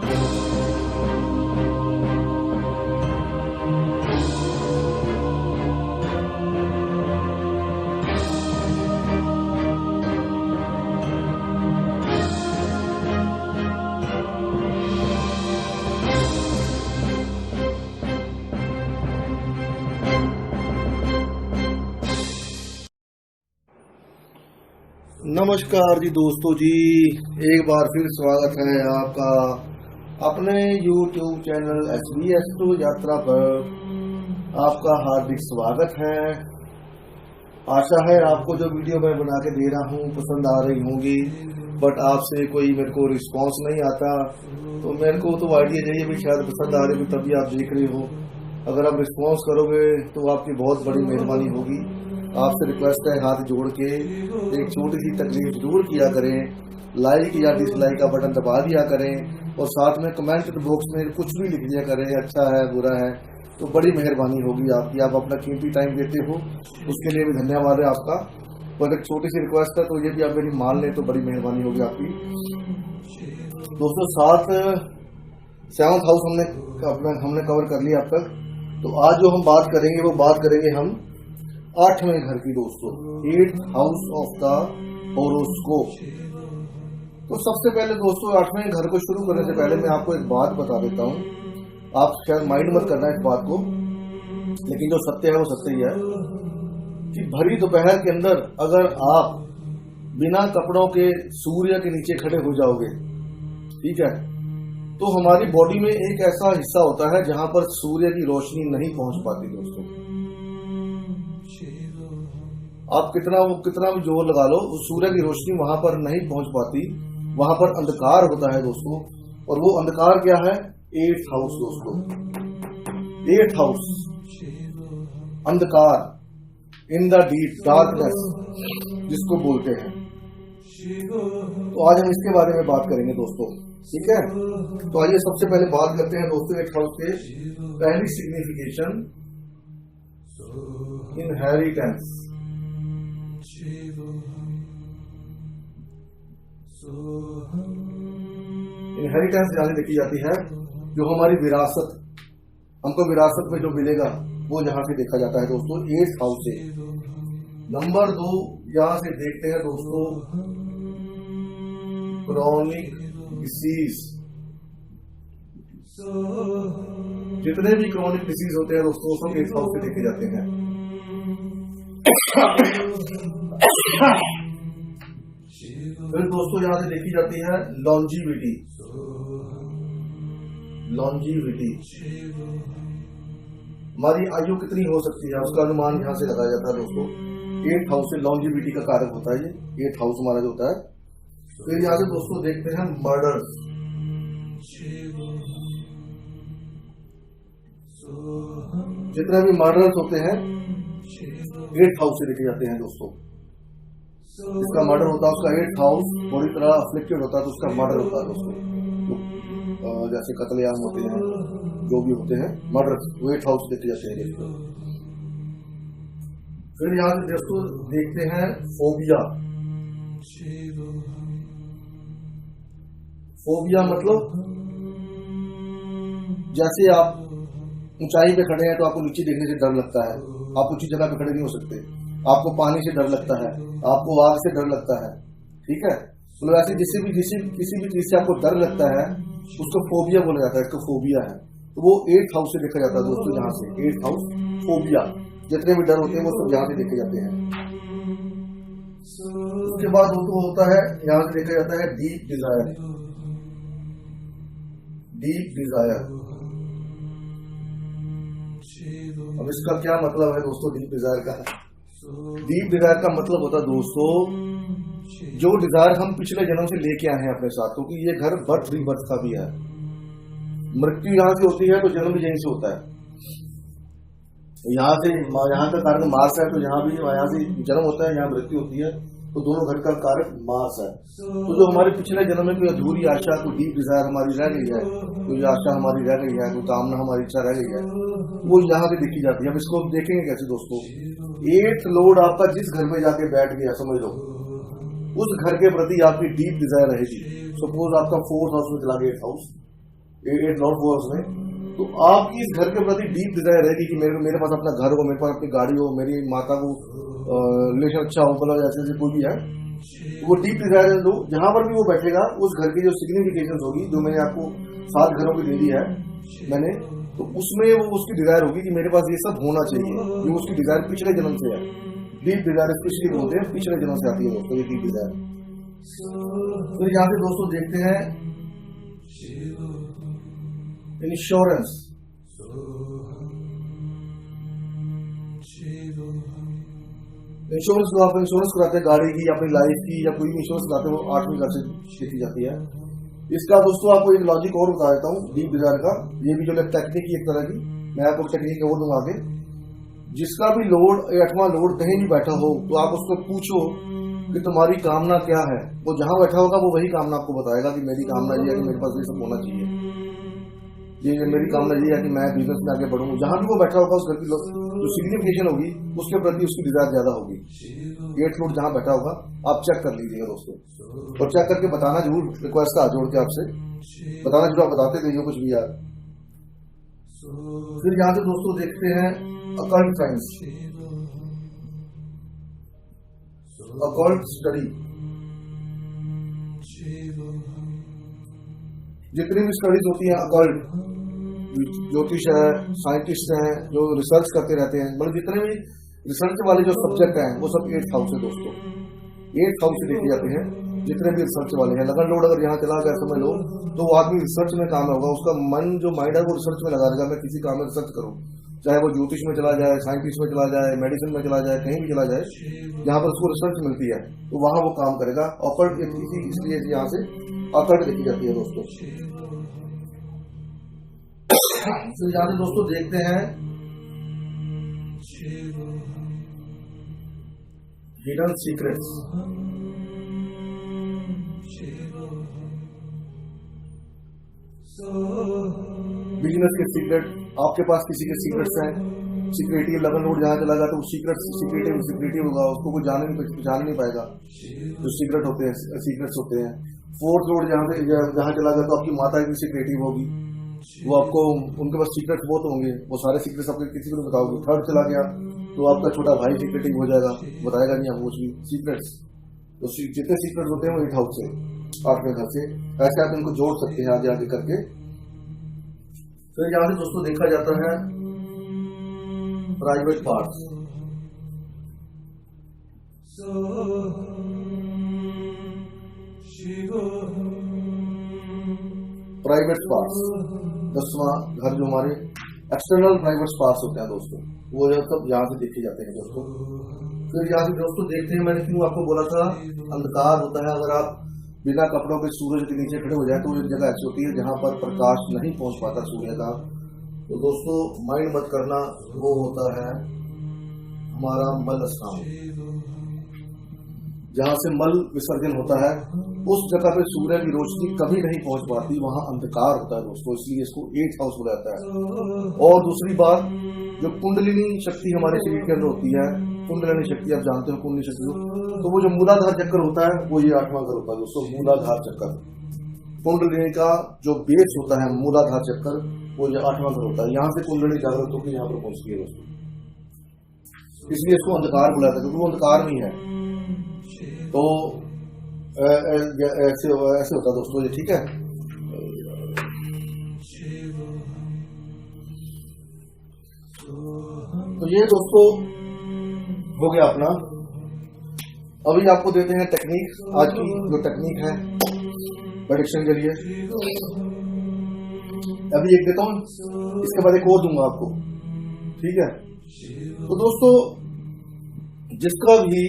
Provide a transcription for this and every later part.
नमस्कार जी दोस्तों जी, एक बार फिर स्वागत है आपका अपने YouTube चैनल SBS2 यात्रा पर। आपका हार्दिक स्वागत है। आशा है आपको जो वीडियो मैं बना के दे रहा हूँ पसंद आ रही होंगी, बट आपसे कोई मेरे को रिस्पांस नहीं आता, तो मेरे को तो आइडिया चाहिए भी शायद पसंद आ रही हो तभी आप देख रहे हो। अगर आप रिस्पांस करोगे तो आपकी बहुत बड़ी मेहरबानी होगी। आपसे रिक्वेस्ट है हाथ जोड़ के एक छोटी सी तकलीफ जरूर किया करें, लाइक या डिसलाइक का बटन दबा दिया करें और साथ में कमेंट बॉक्स में कुछ भी लिख दिया करें, अच्छा है बुरा है, तो बड़ी मेहरबानी होगी आपकी। आप अपना कीमती टाइम देते हो, उसके लिए भी धन्यवाद है आपका। पर एक छोटी सी रिक्वेस्ट है, तो ये भी आप मेरी मान लें तो बड़ी मेहरबानी होगी आपकी। दोस्तों 7th हाउस हमने कवर कर लिया अब तक। तो आज जो हम बात करेंगे वो बात करेंगे हम 8वें घर की दोस्तों, 8th house of the horoscope. तो सबसे पहले दोस्तों 8वें घर को शुरू करने से पहले मैं आपको एक बात बता देता हूँ। आप शायद माइंड मत करना इस बात को, लेकिन जो सत्य है वो सत्य ही है कि भरी दोपहर के अंदर अगर आप बिना कपड़ों के सूर्य के नीचे खड़े हो जाओगे, ठीक है, तो हमारी बॉडी में एक ऐसा हिस्सा होता है जहां पर सूर्य की रोशनी नहीं पहुंच पाती दोस्तों। आप कितना भी जोर लगा लो, उस सूर्य की रोशनी वहां पर नहीं पहुंच पाती, वहां पर अंधकार होता है दोस्तों। और वो अंधकार क्या है? 8th हाउस दोस्तों, 8th हाउस अंधकार, इन द डीप डार्कनेस जिसको बोलते हैं। तो आज हम इसके बारे में बात करेंगे दोस्तों, ठीक है। तो आइए सबसे पहले बात करते हैं दोस्तों 8th हाउस के पहली सिग्निफिकेशन, इनहेरिटेंस। इनहेरिटेंस यानी देखी जाती है जो हमारी विरासत, हमको विरासत में जो मिलेगा वो यहां से देखा जाता है दोस्तों 8th हाउस से। नंबर 2 यहां से देखते हैं दोस्तों क्रॉनिक डिसीज। जितने भी क्रॉनिक डिसीज होते हैं दोस्तों सब 8th हाउस से देखे जाते हैं। फिर दोस्तों यहां से देखी जाती है लॉन्जिविटी। हमारी आयु कितनी हो सकती है उसका अनुमान यहां से लगाया जाता है दोस्तों। 8th हाउस से लॉन्जिविटी का कारक होता है ये 8th हाउस हमारा जो होता है। फिर यहां से दोस्तों देखते हैं मर्डर्स। जितने भी मर्डर्स होते हैं 8th हाउस से देखे जाते हैं दोस्तों। जिसका मर्डर होता है उसका 8th हाउस पूरी तरह अफ्लिक्टेड होता है तो उसका मर्डर होता है दोस्तों। जैसे कत्लेआम होते हैं, जो भी होते हैं मर्डर, वो 8th हाउस देखे जाते हैं दोस्तों। फिर यहाँ से दोस्तों देखते हैं फोबिया। फोबिया मतलब जैसे आप ऊंचाई पे खड़े हैं तो आपको नीचे देखने से डर लगता है, आप ऊंची जगह पे खड़े नहीं हो सकते। आपको पानी से डर लगता है, आपको आग से डर लगता है, ठीक है। मतलब ऐसे किसी भी चीज से आपको डर लगता है उसको फोबिया बोला जाता है, इसको फोबिया है। तो वो 8th हाउस से देखा जाता है दोस्तों। यहाँ से 8th हाउस फोबिया, जितने भी डर होते हैं वो सब यहाँ से देखे जाते हैं। उसके बाद दोस्तों होता है यहाँ से देखा जाता है डीप डिजायर। अब इसका क्या मतलब है दोस्तों डीप डिजायर का? डीप डिजायर का मतलब होता है दोस्तों जो डिजायर हम पिछले जन्म से लेके आए हैं अपने साथ, क्योंकि ये घर बर्थ रीबर्थ का भी है। मृत्यु यहाँ से होती है तो जन्म भी यहीं से होता है। यहाँ का कारक मार्स है, तो यहाँ भी यहाँ से जन्म होता है, यहाँ मृत्यु होती है, तो दोनों घर का कारक मार्स है। तो जो हमारे पिछले जन्म में कोई अधूरी आशा, कोई डीप डिजायर हमारी रह गई है, कोई आशा हमारी रह गई है, कोई कामना हमारी इच्छा रह गई है, वो यहाँ पे देखी जाती है। अब इसको देखेंगे कैसे दोस्तों? 8th लॉर्ड आपका जिस घर में जाके बैठ गया, समझ लो उस घर के प्रति आपकी डीप डिजायर रहेगी। सपोज आपका 4th हाउस में चला गया 8th हाउस, 8 फ्लोर्स में। तो आपकी इस घर के प्रति डीप डिजायर है कि मेरे पास अपना घर हो, मेरे पास अपनी गाड़ी हो, मेरी माता को रिलेशन अच्छा हो, मतलब ऐसे कोई भी है, तो वो डीप डिजायर है। तो जहां पर भी वो बैठेगा उस घर की जो सिग्निफिकेशन होगी, जो मैंने आपको 7 घरों की दे दी है मैंने, तो उसमें वो उसकी डिजायर होगी कि मेरे पास ये सब होना चाहिए। ये उसकी डिजायर पिछले जन्म से है। डीप डिजायर स्पेशली बोलते हैं, पिछले जन्म से आती है दोस्तों ये डीप डिजायर। तो यहाँ पे दोस्तों देखते हैं इंश्योरेंस। इंश्योरेंस को आप इंश्योरेंस कराते हैं गाड़ी की, अपनी लाइफ की, या कोई भी इंश्योरेंस कराते हैं, वो 8वीं घर से देखी जाती है। इसका दोस्तों आपको एक लॉजिक और बता देता हूँ डीप डिजायर का। ये भी जो टेक्निक एक तरह की, मैं आपको टेक्निक और दूंगा आगे। जिसका भी लॉर्ड 8वां लॉर्ड कहीं भी बैठा हो, तो आप उसको पूछो कि तुम्हारी कामना क्या है। वो जहां बैठा होगा वो वही कामना आपको बताएगा कि मेरी कामना ये है कि मेरे पास ये सब होना चाहिए, ये मेरी कामना ये है कि मैं बिजनेस में आगे बढ़ूं। जहां भी वो बैठा होगा उस घर की जो सिग्निफिकेशन होगी उसके प्रति उसकी डिजायर ज्यादा होगी। 8 लॉर्ड जहां बैठा होगा आप चेक कर लीजिएगा दोस्तों, और चेक करके बताना जरूर, रिक्वेस्ट है जोड़ के आपसे बताना जरूर, आप बताते रहिए कुछ भी यार। फिर यहाँ से दोस्तों देखते हैं अकल्ट साइंस, अकल्ट स्टडी। जितनी भी स्टडीज होती हैं अकल्ट, ज्योतिष है, साइंटिस्ट हैं जो रिसर्च करते रहते हैं, मतलब जितने भी रिसर्च वाले जो सब्जेक्ट हैं वो सब 8th हाउस है दोस्तों। 8th हाउस से देखे जाते हैं जितने भी रिसर्च वाले हैं। लगन लोड अगर यहाँ चला गया समझ लो, तो वो आदमी रिसर्च में काम होगा, उसका मन जो माइंड है वो रिसर्च में लगा देगा। मैं किसी काम में रिसर्च करूँ, चाहे वो ज्योतिष में चला जाए, साइंटिस्ट में चला जाए, मेडिसिन में चला जाए, कहीं भी चला जाए जहाँ पर उसको रिसर्च मिलती है तो वहां वो काम करेगा। ऑकल्ट इसलिए यहाँ से ऑकल्ट देखी जाती है दोस्तों। तो यहाँ से दोस्तों देखते हैं हिडन सीक्रेट्स। बिजनेस के सीक्रेट, आपके पास किसी के सीक्रेट्स हैं, सीक्रेटिव। लगन लोड जहां चला गया तो सीक्रेटिव होगा, उसको कोई जान नहीं पाएगा जो सीक्रेट होते हैं, सीक्रेट्स होते हैं। 4th लोड जहां चला गया तो आपकी माता भी सीक्रेटिव होगी, वो आपको, उनके पास सीक्रेट्स बहुत होंगे, वो सारे सीक्रेट्स आपको किसी को नहीं बताओगे। 3rd चला गया तो आपका छोटा भाई सीक्रेटिव हो जाएगा, बताएगा नहीं आपको कुछ भी सीक्रेट्स। तो जितने सीक्रेट्स होते हैं वो 8th हाउस से, 8वें घर से, ऐसे आप इनको जोड़ सकते हैं आगे आगे करके। फिर यहाँ से दोस्तों देखा जाता है प्राइवेट पार्ट्स। प्राइवेट पार्ट्स 10वां घर जो हमारे एक्सटर्नल प्राइवेट पार्ट्स होते हैं दोस्तों, वो सब यहाँ से देखे जाते हैं दोस्तों। फिर यहाँ से दोस्तों देखते हैं, मैंने क्यों आपको बोला था अंधकार होता है। अगर आप बिना कपड़ों के सूरज के नीचे खड़े हो जाए तो एक जगह ऐसी होती है जहां पर प्रकाश नहीं पहुंच पाता सूर्य का। तो दोस्तों माइंड मत करना, वो होता है हमारा मल स्थान, जहां से मल विसर्जन होता है उस जगह पे सूर्य की रोशनी कभी नहीं पहुंच पाती, वहां अंधकार होता है दोस्तों, इसलिए इसको 8th हाउस बोला जाता है। और दूसरी बात, जो कुंडलिनी शक्ति हमारे शरीर के अंदर होती है, कुंडलिनी शक्ति आप जानते हो, कुंडलिनी शक्ति, तो वो जो मूलाधार चक्कर होता है वो ये 8वां घर होता है दोस्तों। मूलाधार चक्कर, कुंडलिनी का जो बेस होता है मूलाधार चक्कर, वो ये 8वां घर होता है। यहाँ से कुंडलिनी जागृत होकर यहाँ पर पहुंचती है दोस्तों, इसलिए इसको अंधकार बुलाता है, क्योंकि वो अंधकार नहीं है। तो ऐसे होता है दोस्तों ये, ठीक है। तो ये दोस्तों हो गया अपना। अभी आपको देते हैं टेक्निक, आज की जो टेक्निक है प्रेडिक्शन के लिए। अभी एक देता हूं, इसके बाद एक और दूंगा आपको, ठीक है। तो दोस्तों जिसका भी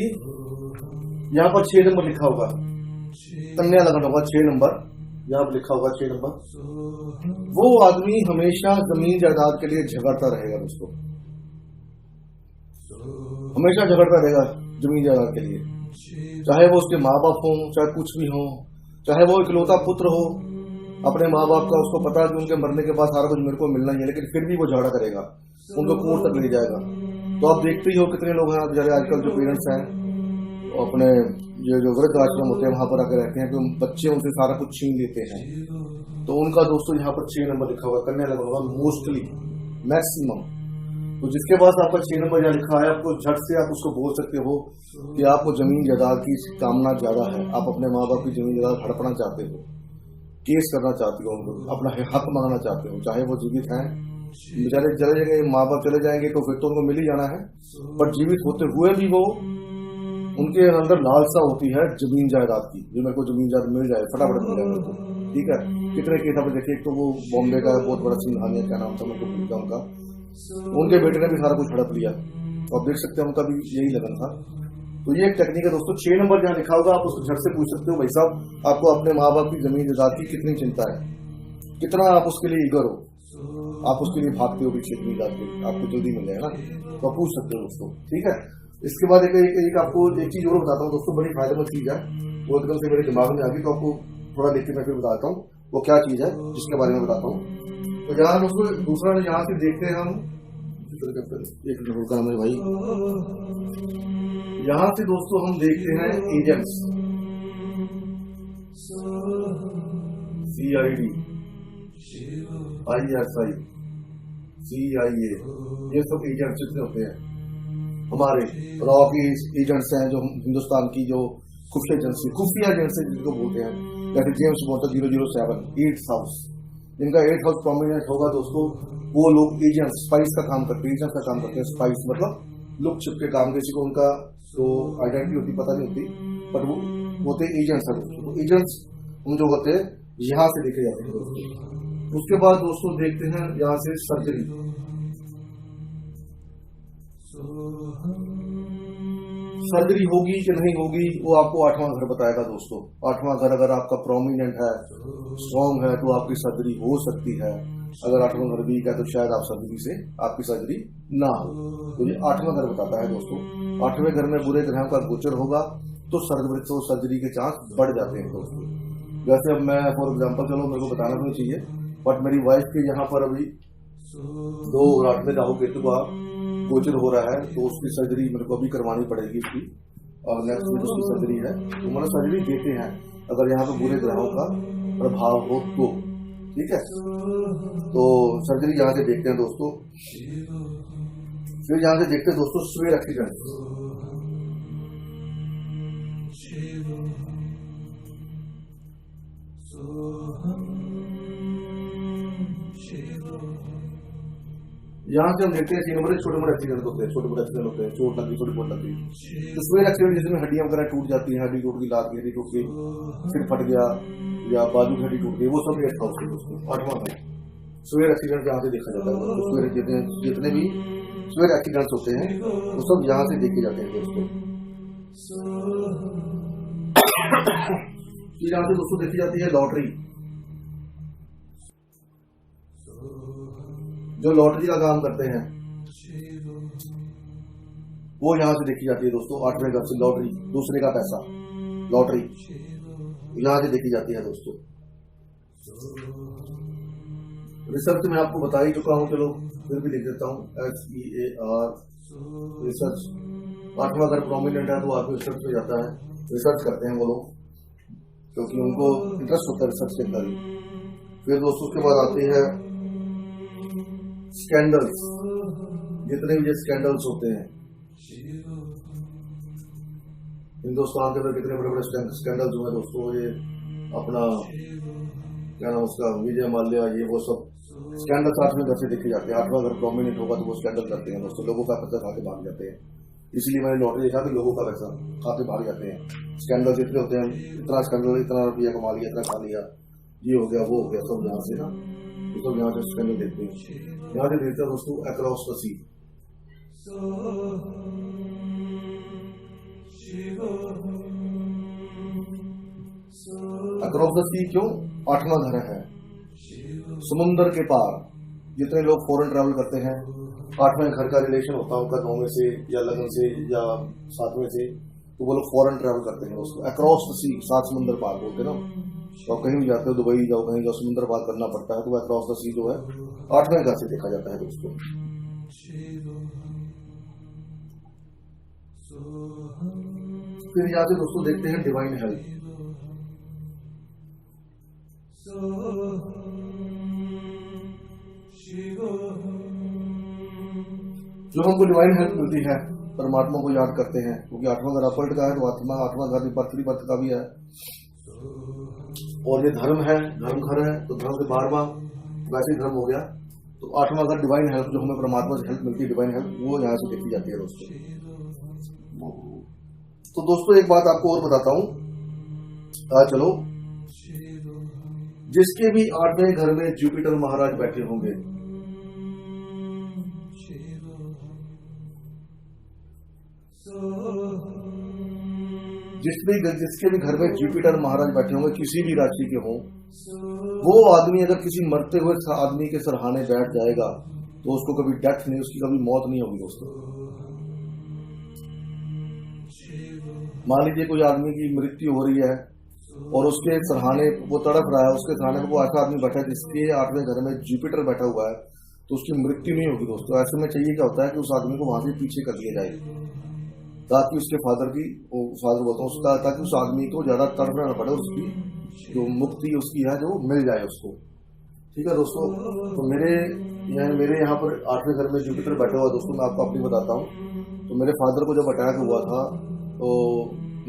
यहाँ पर 6 नंबर लिखा होगा, कन्या लगन होगा 6 नंबर, यहाँ पर लिखा होगा 6 नंबर, वो आदमी हमेशा जमीन जायदाद के लिए झगड़ता रहेगा दोस्तों, हमेशा झगड़ता रहेगा जमीन जायदाद के लिए। चाहे वो उसके माँ बाप हो, चाहे कुछ भी हो, चाहे वो इकलौता पुत्र हो अपने माँ बाप का, उसको पता है कि उनके मरने के बाद सारा कुछ मेरे को मिलना ही है, लेकिन फिर भी वो झगड़ा करेगा, उनको कोर्ट तक ले जाएगा। तो आप देखते ही हो कितने लोग हैं जैसे आजकल जो पेरेंट्स हैं अपने ये जो वृद्ध आश्रम होते हैं वहां पर आकर रहते हैं, तो बच्चे उनसे सारा कुछ छीन लेते हैं। तो उनका दोस्तों यहाँ पर 6 नंबर लिखा हुआ करने लगा होगा मोस्टली मैक्सिमम। तो जिसके पास आपका 6 नंबर यहाँ लिखा है, आपको झट से आप उसको बोल सकते हो कि आपको जमीन जायदाद की कामना ज्यादा है, आप अपने माँ बाप की जमीन जायदाद हड़पना चाहते हो, केस करना चाहते हो, अपना हक मांगना चाहते हो, चाहे वो जीवित हैं, बेचारे चले जाएंगे, माँ बाप चले जाएंगे तो फिर तो उनको मिल ही जाना है, पर जीवित होते हुए भी वो उनके अंदर लालसा होती है जमीन जायदाद की, जो मेरे को जमीन जायदाद मिल जाए, फटाफट मिल जाए मेरे को। ठीक है, कितने केस आप देखिए, एक तो वो बॉम्बे का बहुत बड़ा सिंघानिया, क्या नाम था मेरे को भूल गया उनका, उनके बेटे ने भी सारा कुछ हड़प लिया, तो आप देख सकते हैं उनका भी यही लगन था। तो ये एक टेक्निक है दोस्तों। 6 नंबर जहाँ लिखा होगा आप उसको झट से पूछ सकते हो, भाई साहब आपको अपने माँ बाप की जमीन जायदाद की कितनी चिंता है, कितना आप उसके लिए ईगर हो, आप उसके लिए भागते हो पीछे नहीं जाते, आपको जल्दी मिल जाएगा, तो आप पूछ सकते हो दोस्तों। ठीक है, इसके बाद एक आपको एक चीज और बताता हूँ दोस्तों, बड़ी फायदेमंद चीज है, वो एकदम से मेरे दिमाग में आ गई, तो आपको थोड़ा देख के मैं फिर बताता हूँ वो क्या चीज है जिसके बारे में बताता हूँ। तो यहाँ दोस्तों दूसरा यहाँ से देखते हैं हम, एक मिनट रुका है भाई, यहाँ से दोस्तों हम देखते हैं एजेंट्स, CID, ISI, CIA, ये सब एजेंट्स जितने होते हैं हमारे रॉ के एजेंट्स हैं, जो हिंदुस्तान की जो खुफिया एजेंट्स जिनको बोलते हैं, जैसे जेम्स बॉन्ड 007, 8th हाउस, जिनका 8th हाउस प्रोमिनेंट होगा दोस्तों, वो लोग एजेंट्स स्पाइस का काम करते हैं, एजेंट्स का काम करते हैं। स्पाइस मतलब लुक छिप के काम, किसी को उनका जो आइडेंटिटी होती पता नहीं होती, बट वो होते एजेंट्स हैं दोस्तों। तो एजेंट्स हम जो होते हैं यहाँ से देखे जाते हैं दोस्तों। उसके बाद दोस्तों देखते हैं यहाँ से सर्जरी, सर्जरी होगी कि नहीं होगी वो आपको 8वां घर बताएगा दोस्तों। 8वां घर अगर आपका प्रोमिनेंट है, स्ट्रॉन्ग है, तो आपकी सर्जरी हो सकती है। अगर 8वां घर वीक है तो शायद आप सर्जरी से आपकी सर्जरी ना हो। तो ये 8वां घर बताता है दोस्तों। 8वें घर में बुरे ग्रहों का गोचर होगा तो सर्जरी के चांस बढ़ जाते हैं दोस्तों। वैसे अब मैं फॉर एग्जाम्पल, चलो मेरे को बताना तो नहीं चाहिए, बट मेरी वाइफ के यहाँ पर अभी 2 और 8 में राहु केतु का गोचर हो रहा है, तो उसकी सर्जरी मेरे को अभी करवानी पड़ेगी उसकी, और नेक्स्ट वीक उसकी सर्जरी है। तो मैंने सर्जरी देते हैं अगर यहाँ पे बुरे ग्रहों का प्रभाव हो तो। ठीक है, तो सर्जरी यहाँ से देखते हैं दोस्तों। फिर यहाँ से देखते हैं दोस्तों स्वेयर एक्सीडेंट। यहाँ से हम देखते हैं छोटे मोटे एक्सीडेंट होते हैं, छोटे मोटे एक्सीडेंट होते हैं, चोट लगी, थोड़ी बहुत लगी। तो स्वेयर एक्सीडेंट जिसमें हड्डियां वगैरह टूट जाती हैं, हड्डी टूट गई, लात की हड्डी टूट गई, सिर फट गया या बाजू की हड्डी टूट गई, वो सब 8th हाउस के दोस्तों। 8वां है स्वेयर एक्सीडेंट, यहाँ से देखा जाता है। तो जितने भी स्वेयर एक्सीडेंट्स होते हैं वो सब यहाँ से देखे जाते हैं दोस्तों। यहाँ से दोस्तों देखी जाती है लॉटरी। जो लॉटरी का काम करते हैं वो यहाँ से देखी जाती है दोस्तों। 8वें घर से लॉटरी, दूसरे का पैसा, लॉटरी यहाँ से देखी जाती है दोस्तों। रिसर्च में आपको बता ही चुका हूँ, चलो फिर भी लिख देता हूँ, SEAR रिसर्च। 8वां घर प्रोमिनेंट है तो आदमी रिसर्च पे जाता है, रिसर्च करते हैं वो लोग, क्योंकि उनको इंटरेस्ट होता है रिसर्च के अंदर ही। फिर दोस्तों उसके बाद आते हैं स्कैंडल्स। जितने भी स्कैंडल्स होते हैं हिंदुस्तान के अंदर, कितने बड़े बड़े स्कैंडल्स हुए दोस्तों, ये अपना क्या नाम उसका, विजय माल्या, ये वो सब स्कैंडल्स 8वें घर से देखे जाते हैं। 8वां घर प्रोमिनेंट होगा तो वो स्कैंडल करते हैं दोस्तों, लोगों का पैसा खा के भाग जाते हैं। इसलिए मैंने लॉटरी देखा कि लोगों का पैसा खा के भाग जाते हैं। स्कैंडल जितने होते हैं, इतना स्कैंडल, इतना रुपया कमा लिया, इतना खा लिया, ये हो गया, वो हो गया, सब यहाँ से ना, तो सब यहाँ से स्कैंडल देखते हैं। यहाँ से देखते हैं दोस्तों across the sea. Across the sea क्यों? 8वां घर है समुंदर के पार। जितने लोग फॉरेन ट्रैवल करते हैं, 8वें घर का रिलेशन होता है उनका 9वें से या लगन से या 7वें से, तो वो लोग फॉरेन ट्रैवल करते हैं उसको अक्रॉस द सी, 7 समुंदर पार बोलते हैं ना। तो कहीं भी जाते हो, दुबई जाओ, कहीं जाओ, समुद्र पार करना पड़ता है, तो अक्रॉस द सी जो है 8वें घर से देखा जाता है दोस्तों। फिर यहाँ से दोस्तों देखते हैं डिवाइन हेल्प। जो हमको डिवाइन हेल्प मिलती है, परमात्मा को याद करते हैं, क्योंकि 8वां घर अपल्ट का है, तो 8वां घर बर्थ का भी है, और ये धर्म है, धर्म घर है, तो धर्म से 12वां वैसे ही धर्म हो गया। तो 8वां घर डिवाइन हेल्प, जो हमें परमात्मा से हेल्प मिलती है, डिवाइन हेल्प, वो यहाँ से देखी जाती है दोस्तों। तो दोस्तों एक बात आपको और बताता हूँ, चलो, जिसके भी 8वें घर में जुपिटर महाराज बैठे होंगे, जिसके भी घर में जुपिटर महाराज बैठे होंगे, किसी भी राशि के हों, वो आदमी अगर किसी मरते हुए आदमी के सरहाने बैठ जाएगा तो उसको कभी डेथ नहीं, उसकी कभी मौत नहीं होगी दोस्तों। मान लीजिए कोई आदमी की मृत्यु हो रही है और उसके सरहाने वो तड़प रहा है, उसके सरहाने पर वो ऐसा आदमी बैठा है जिसके 8वें घर में जुपिटर बैठा हुआ है, तो उसकी मृत्यु नहीं होगी दोस्तों। ऐसे में चाहिए क्या होता है कि उस आदमी को वहां से पीछे कर दिया जाए, ताकि उसके फादर बोलता हूँ उसका, ताकि उस आदमी को ज्यादा तड़पना न पड़े, उसकी जो मुक्ति उसकी है जो मिल जाए उसको। ठीक है दोस्तों, तो मेरे यहाँ पर 8वें घर में जुपिटर बैठा हुआ दोस्तों, मैं आपको अपनी बताता हूँ। तो मेरे फादर को जब अटैक हुआ था तो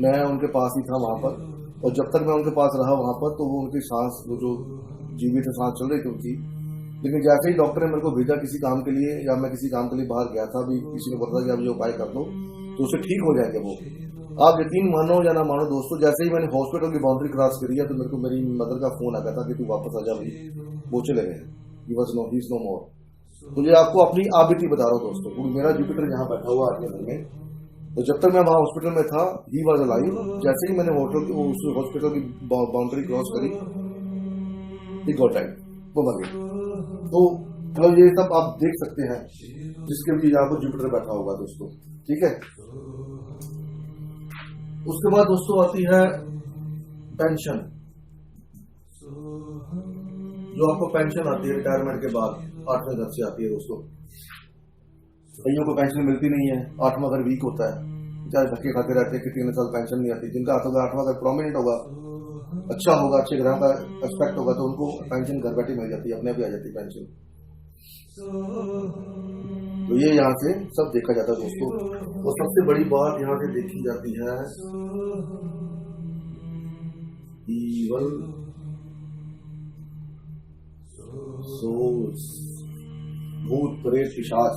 मैं उनके पास ही था वहां पर, और जब तक मैं उनके पास रहा वहां पर, तो वो उनकी सांस, वो जो जीवित सांस चल रही थी उनकी, लेकिन जैसे ही डॉक्टर ने मेरे को भेजा किसी काम के लिए, या मैं किसी काम के लिए बाहर गया था, अभी किसी ने बोला कि आप ये उपाय कर दो तो उससे ठीक हो जाएंगे वो। आप यकीन मानो या ना मानो दोस्तों, जैसे ही मैंने हॉस्पिटल की बाउंड्री क्रॉस करी है तो मेरे को मेरी मदर का फोन आ गया था कि तू वापस आ जा भाई, वो चले गए, ही वाज नो मोर। तो ये आपको अपनी आबिती बता रहा हूँ दोस्तों, क्योंकि मेरा जुपिटर यहाँ बैठा हुआ अपने घर में, तो जब तक मैं वहां हॉस्पिटल में था ही वाज अलाइव। जैसे ही मैंने हॉस्पिटल की बाउंड्री क्रॉस करी, ही गॉट डाइड, वो मर गए। तो मतलब ये सब आप देख सकते हैं जिसके भी यहाँ पर जुपिटर बैठा होगा दोस्तों। ठीक है, उसके बाद दोस्तों आती है पेंशन। जो आपको पेंशन आती है रिटायरमेंट के बाद 8वें घर से आती है दोस्तों। कईयों को पेंशन मिलती नहीं है, 8वां घर वीक होता है, चाहे धक्के खाते रहते हैं कि 3 साल पेंशन नहीं आती। जिनका 8वां घर प्रोमिनेंट होगा, अच्छा होगा, अच्छे ग्रह का एस्पेक्ट होगा, तो उनको पेंशन घर बैठे मिल जाती है, अपने आप आ जाती है पेंशन। तो ये यहाँ से सब देखा जाता है दोस्तों। और सबसे बड़ी बात यहाँ से देखी जाती है ईवल सोल्स, भूत प्रेत पिशाच।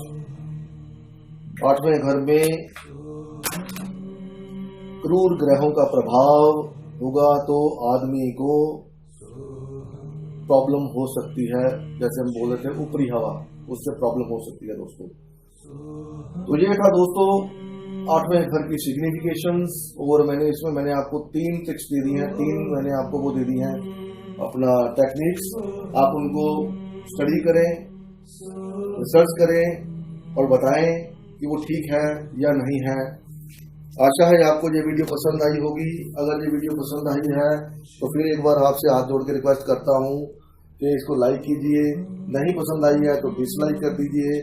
8वें घर में क्रूर ग्रहों का प्रभाव होगा तो आदमी को प्रॉब्लम हो सकती है, जैसे हम बोल रहे थे ऊपरी हवा, उससे प्रॉब्लम हो सकती है दोस्तों। तो ये था दोस्तों 8वें घर की सिग्निफिकेशंस, और मैंने आपको 3 टिप्स दे दी हैं, 3 मैंने आपको वो दे दी हैं अपना टेक्निक्स। आप उनको स्टडी करें, रिसर्च करें और बताएं कि वो ठीक है या नहीं है। आशा है आपको ये वीडियो पसंद आई होगी। अगर ये वीडियो पसंद आई है तो फिर एक बार आपसे हाथ जोड़ के रिक्वेस्ट करता हूँ कि इसको लाइक कीजिए, नहीं पसंद आई है तो डिसलाइक कर दीजिए।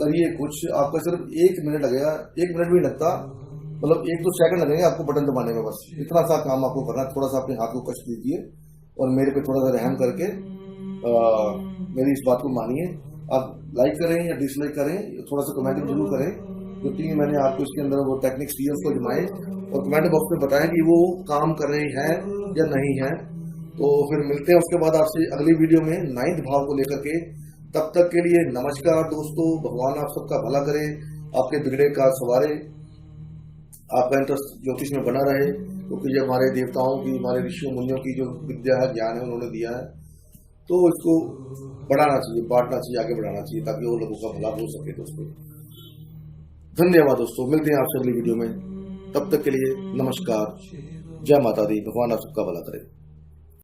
करिए कुछ, आपका सिर्फ 1 मिनट लगेगा, 1 मिनट भी लगता, मतलब 1-2 सेकंड लगेंगे आपको बटन दबाने में, बस इतना सा काम आपको करना है। थोड़ा सा अपने हाथ को कष्ट दीजिए और मेरे पे थोड़ा सा रहम करके मेरी इस बात को मानिए। आप लाइक करें या डिसलाइक करें, थोड़ा सा कमेंट जरूर करें। जो 3 मैंने आपको इसके अंदर वो टेक्निक्स दिए उसको जमाएं और कमेंट बॉक्स में बताएं कि वो काम कर रहे हैं या नहीं है। तो फिर मिलते हैं उसके बाद आपसे अगली वीडियो में 9th भाव को लेकर के। तब तक के लिए नमस्कार दोस्तों। भगवान आप सबका भला करे, आपके बिगड़े का सवारे, आपका इंटरेस्ट ज्योतिष में बना रहे, क्योंकि ये हमारे देवताओं की, हमारे ऋषियों मुनियों की जो विद्या है, ज्ञान है, उन्होंने दिया है, तो इसको बढ़ाना चाहिए, बांटना चाहिए, आगे बढ़ाना चाहिए, ताकि वो लोगों का भला हो सके दोस्तों। धन्यवाद दोस्तों, मिलते हैं आपसे अगली वीडियो में। तब तक के लिए नमस्कार, जय माता दी, भगवान आप सबका भला करे।